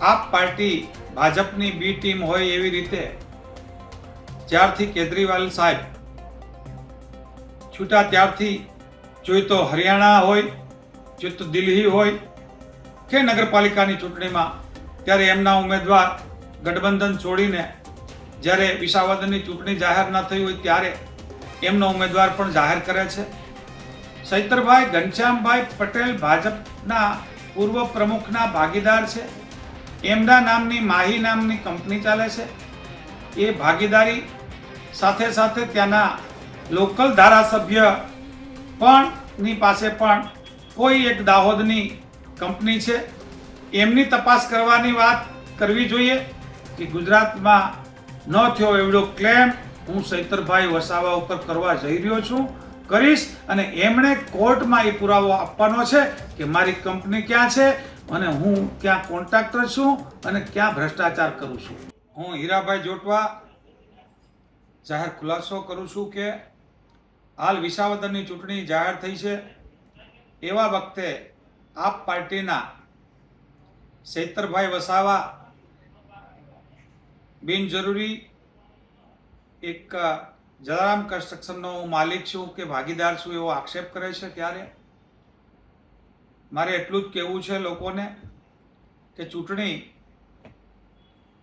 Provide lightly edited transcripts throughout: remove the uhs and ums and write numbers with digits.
આપ પાર્ટી ભાજપની બી ટીમ હોય એવી રીતે જ્યારથી કેજરીવાલ સાહેબ છૂટા ત્યારથી જોઈ તો હરિયાણા હોય જોઈ તો દિલ્હી હોય કે નગરપાલિકાની ચૂંટણીમાં ત્યારે એમના ઉમેદવાર ગઠબંધન છોડીને જ્યારે વિસાવદરની ચૂંટણી જાહેર ન થઈ હોય ત્યારે એમનો ઉમેદવાર પણ જાહેર કરે છે. ચૈતરભાઈ ઘનશ્યામભાઈ પટેલ ભાજપના પૂર્વ પ્રમુખના ભાગીદાર છે. એમના નામની માહી નામની કંપની ચાલે છે. એ ભાગીદારી સાથે સાથે ત્યાંના લોકલ ધારાસભ્ય પણ ની પાસે પણ કોઈ એક દાહોદની કંપની છે. એમની તપાસ કરવાની વાત કરવી જોઈએ કે ગુજરાતમાં ન થયો એવડો ક્લેમ હું ચૈતરભાઈ વસાવા ઉપર કરવા જઈ રહ્યો છું, કરીશ, અને એમણે કોર્ટમાં એ પુરાવો આપવાનો છે કે મારી કંપની ક્યાં છે અને હું ક્યાં કોન્ટ્રાક્ટર છું અને ક્યાં ભ્રષ્ટાચાર કરું છું. હું હીરાભાઈ જોટવા જાહેર ખુલાસો કરું છું કે હાલ વિસાવદરની ચૂંટણી જાહેર થઈ છે. એવા વખતે આપ પાર્ટીના ચૈતરભાઈ વસાવા બિનજરૂરી એક જલારામ કન્સ્ટ્રક્શનનો માલિક છું કે ભાગીદાર છું એવો આક્ષેપ કરે છે. ત્યારે મારે એટલું જ કહેવું છે લોકોને કે ચૂંટણી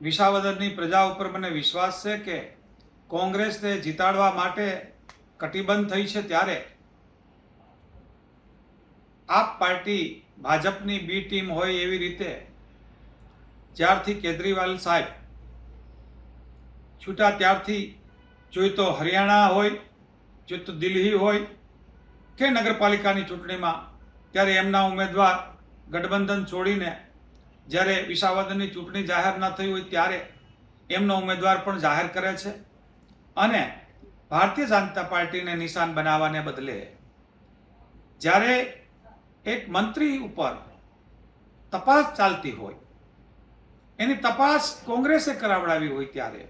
વિસાવદરની પ્રજા ઉપર મને વિશ્વાસ છે કે કોંગ્રેસને જીતાડવા માટે કટિબદ્ધ થઈ છે. ત્યારે આપ પાર્ટી ભાજપની બી ટીમ હોય એવી રીતે જ્યારથી કેજરીવાલ સાહેબ છૂટા ત્યારથી જોઈ તો હરિયાણા હોય જોઈ તો દિલ્હી હોય કે નગરપાલિકાની ચૂંટણીમાં ત્યારે એમના ઉમેદવાર ગઠબંધન છોડીને જ્યારે વિસાવદરની ચૂંટણી જાહેર ન થઈ હોય ત્યારે એમનો ઉમેદવાર પણ જાહેર કરે છે. અને ભારતીય જનતા પાર્ટીને નિશાન બનાવવાને બદલે જ્યારે એક મંત્રી ઉપર તપાસ ચાલતી હોય, એની તપાસ કોંગ્રેસે કરાવડાવી હોય, ત્યારે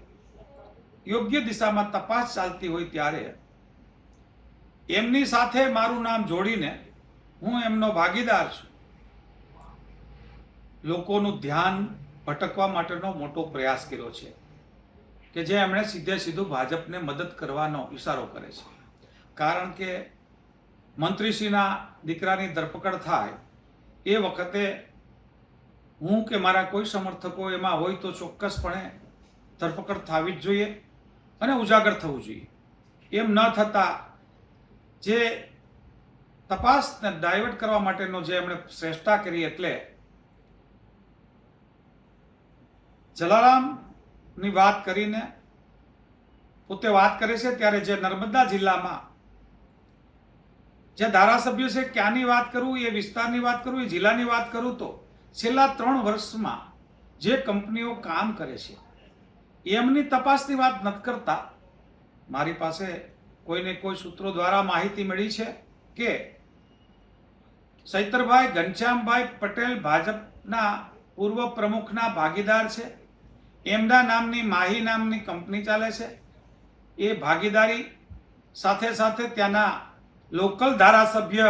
યોગ્ય દિશામાં તપાસ ચાલતી હોય ત્યારે એમની સાથે મારું નામ જોડીને હું એમનો ભાગીદાર છું, લોકોનું ધ્યાન ભટકવા માટેનો મોટો પ્રયાસ કર્યો છે કે જે એમણે સીધું ભાજપને મદદ કરવાનો ઈશારો કરે છે. કારણ કે મંત્રીશ્રીના દીકરાની ધરપકડ થાય એ વખતે હું કે મારા કોઈ સમર્થકો એમાં હોય તો ચોક્કસપણે ધરપકડ થવી જ જોઈએ અને ઉજાગર થવું જોઈએ. એમ ન થતાં જે તપાસને ડાયવર્ટ કરવા માટેનો જે એમણે ચેષ્ટા કરી, એટલે જલારામની વાત કરીને પોતે વાત કરે છે. ત્યારે જે નર્મદા જિલ્લામાં જે ધારાસભ્ય છે, ક્યાંની વાત કરું, એ વિસ્તારની વાત કરું, એ જિલ્લાની વાત કરું, તો છેલ્લા 3 વર્ષમાં જે કંપનીઓ કામ કરે છે એમની તપાસની વાત નથી કરતા. મારી પાસે કોઈને કોઈ સૂત્રો દ્વારા માહિતી મળી છે કે ચૈતરભાઈ ઘનશ્યામભાઈ પટેલ ભાજપના પૂર્વ પ્રમુખના ભાગીદાર છે. એમના નામની માહી નામની કંપની ચાલે છે. એ ભાગીદારી સાથે સાથે ત્યાંના લોકલ ધારાસભ્ય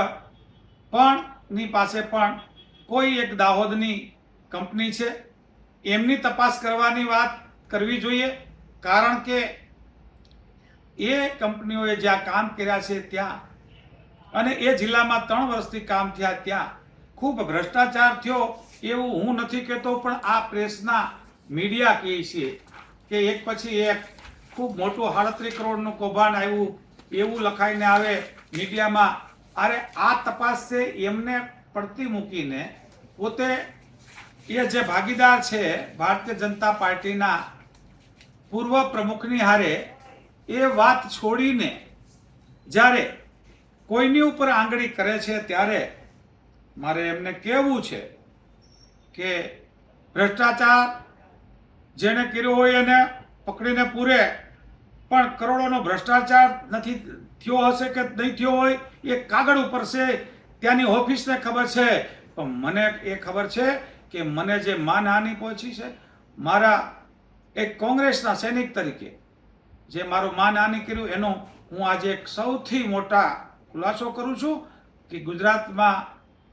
પણ ની પાસે પણ કોઈ એક દાહોદની કંપની છે. એમની તપાસ કરવાની વાત કરવી જોઈએ. કારણ કે એ કંપનીઓએ જ્યાં કામ કર્યા છે ત્યાં અને એ જિલ્લામાં 3 વર્ષથી કામ થયા ત્યાં ખૂબ ભ્રષ્ટાચાર થયો એવું હું નથી કહેતો, પણ આ પ્રેસના મીડિયા કહે છે કે એક પછી એક ખૂબ મોટું 38 કરોડનું કૌભાંડ આવ્યું એવું લખાઈને આવે મીડિયામાં. અરે આ તપાસ છે એમને પડતી મૂકીને પોતે એ જે ભાગીદાર છે ભારતીય જનતા પાર્ટીના પૂર્વ પ્રમુખની હારે એ વાત છોડીને જ્યારે કોઈની ઉપર આંગળી કરે છે ત્યારે મારે એમને કહેવું છે કે ભ્રષ્ટાચાર જેણે કર્યો હોય એને પકડીને પૂરે, પણ કરોડોનો ભ્રષ્ટાચાર નથી થયો હશે કે નહીં થયો હોય એ કાગળ ઉપર છે, ત્યાંની ઓફિસને ખબર છે. પણ મને એ ખબર છે કે મને જે માનહાનિ પહોંચી છે, મારા એક કોંગ્રેસના સૈનિક તરીકે જે મારું માનહાનિ કર્યું એનો હું આજે એક સૌથી મોટા ખુલાસો કરું છું કે ગુજરાતમાં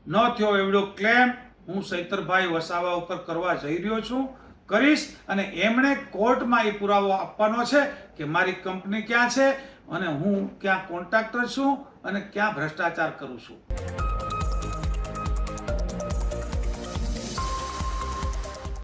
ન થયો એવડો ક્લેમ હું ચૈતરભાઈ વસાવા ઉપર કરવા જઈ રહ્યો છું, કરીશ, અને એમણે કોર્ટમાં એ પુરાવો આપવાનો છે કે મારી કંપની ક્યાં છે અને હું ક્યાં કોન્ટ્રાક્ટર છું અને ક્યાં ભ્રષ્ટાચાર કરું છું.